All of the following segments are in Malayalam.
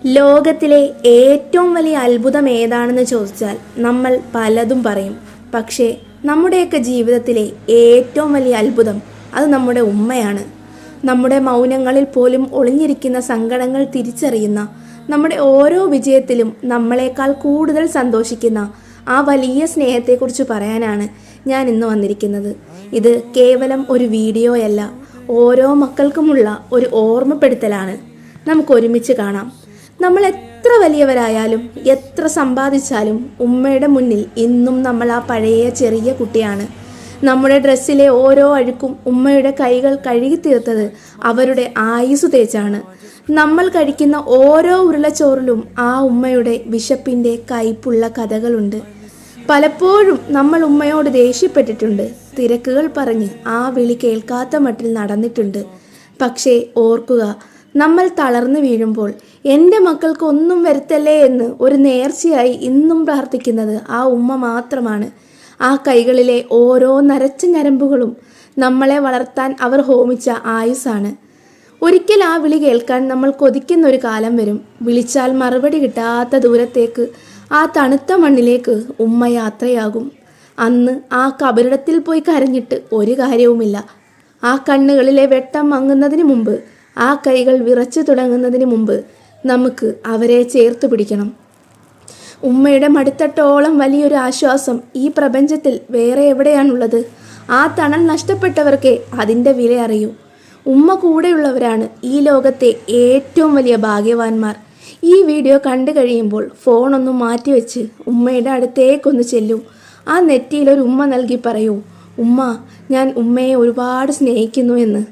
ലോകത്തിലെ ഏറ്റവും വലിയ അത്ഭുതം ഏതാണെന്ന് ചോദിച്ചാൽ നമ്മൾ പലതും പറയും. പക്ഷേ നമ്മുടെയൊക്കെ ജീവിതത്തിലെ ഏറ്റവും വലിയ അത്ഭുതം അത് നമ്മുടെ ഉമ്മയാണ്. നമ്മുടെ മൗനങ്ങളിൽ പോലും ഒളിഞ്ഞിരിക്കുന്ന സങ്കടങ്ങൾ തിരിച്ചറിയുന്ന, നമ്മുടെ ഓരോ വിജയത്തിലും നമ്മളെക്കാൾ കൂടുതൽ സന്തോഷിക്കുന്ന ആ വലിയ സ്നേഹത്തെക്കുറിച്ച് പറയാനാണ് ഞാൻ ഇന്ന് വന്നിരിക്കുന്നത്. ഇത് കേവലം ഒരു വീഡിയോയല്ല, ഓരോ മക്കൾക്കുമുള്ള ഒരു ഓർമ്മപ്പെടുത്തലാണ്. നമുക്ക് ഒരുമിച്ച് കാണാം. നമ്മൾ എത്ര വലിയവരായാലും എത്ര സമ്പാദിച്ചാലും ഉമ്മയുടെ മുന്നിൽ ഇന്നും നമ്മൾ ആ പഴയ ചെറിയ കുട്ടിയാണ്. നമ്മുടെ ഡ്രസ്സിലെ ഓരോ അഴുക്കും ഉമ്മയുടെ കൈകൾ കഴുകി തീർത്തത് അവരുടെ ആയുസ് തേച്ചാണ്. നമ്മൾ കഴിക്കുന്ന ഓരോ ഉരുളച്ചോറിലും ആ ഉമ്മയുടെ വിശപ്പിൻ്റെ കയ്പുള്ള കഥകളുണ്ട്. പലപ്പോഴും നമ്മൾ ഉമ്മയോട് ദേഷ്യപ്പെട്ടിട്ടുണ്ട്, തിരക്കുകൾ പറഞ്ഞ് ആ വിളി കേൾക്കാത്ത മട്ടിൽ നടന്നിട്ടുണ്ട്. പക്ഷേ ഓർക്കുക, നമ്മൾ തളർന്നു വീഴുമ്പോൾ എൻ്റെ മക്കൾക്ക് ഒന്നും വരുത്തല്ലേ എന്ന് ഒരു നേർച്ചയായി ഇന്നും പ്രാർത്ഥിക്കുന്നത് ആ ഉമ്മ മാത്രമാണ്. ആ കൈകളിലെ ഓരോ നരച്ച ഞരമ്പുകളും നമ്മളെ വളർത്താൻ അവർ ഹോമിച്ച ആയുസാണ്. ഒരിക്കൽ ആ വിളി കേൾക്കാൻ നമ്മൾ കൊതിക്കുന്നൊരു കാലം വരും. വിളിച്ചാൽ മറുപടി കിട്ടാത്ത ദൂരത്തേക്ക്, ആ തണുത്ത മണ്ണിലേക്ക് ഉമ്മ യാത്രയാകും. അന്ന് ആ കബറിടത്തിൽ പോയി കരഞ്ഞിട്ട് ഒരു കാര്യവുമില്ല. ആ കണ്ണുകളിലെ വെട്ടം മങ്ങുന്നതിന് മുമ്പ്, ആ കൈകൾ വിറച്ചു തുടങ്ങുന്നതിന് മുമ്പ് നമുക്ക് അവരെ ചേർത്ത് പിടിക്കണം. ഉമ്മയുടെ മടിത്തട്ടോളം വലിയൊരു ആശ്വാസം ഈ പ്രപഞ്ചത്തിൽ വേറെ എവിടെയാണുള്ളത്? ആ തണൽ നഷ്ടപ്പെട്ടവർക്കേ അതിൻ്റെ വില അറിയൂ. ഉമ്മ കൂടെയുള്ളവരാണ് ഈ ലോകത്തെ ഏറ്റവും വലിയ ഭാഗ്യവാന്മാർ. ഈ വീഡിയോ കണ്ടു കഴിയുമ്പോൾ ഫോണൊന്ന് മാറ്റിവെച്ച് ഉമ്മയുടെ അടുത്തേക്കൊന്ന് ചെല്ലൂ. ആ നെറ്റിയിലൊരു ഉമ്മ നൽകി പറയൂ, ഉമ്മ, ഞാൻ ഉമ്മയെ ഒരുപാട് സ്നേഹിക്കുന്നു എന്ന്.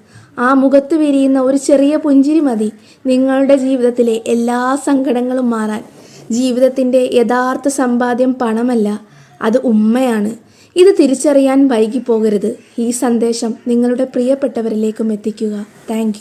ആ മുഖത്ത് വിരിയുന്ന ഒരു ചെറിയ പുഞ്ചിരി മതി നിങ്ങളുടെ ജീവിതത്തിലെ എല്ലാ സങ്കടങ്ങളും മാറാൻ. ജീവിതത്തിൻ്റെ യഥാർത്ഥ സമ്പാദ്യം പണമല്ല, അത് ഉമ്മയാണ്. ഇത് തിരിച്ചറിയാൻ വൈകിപ്പോകരുത്. ഈ സന്ദേശം നിങ്ങളുടെ പ്രിയപ്പെട്ടവരിലേക്കും എത്തിക്കുക. താങ്ക്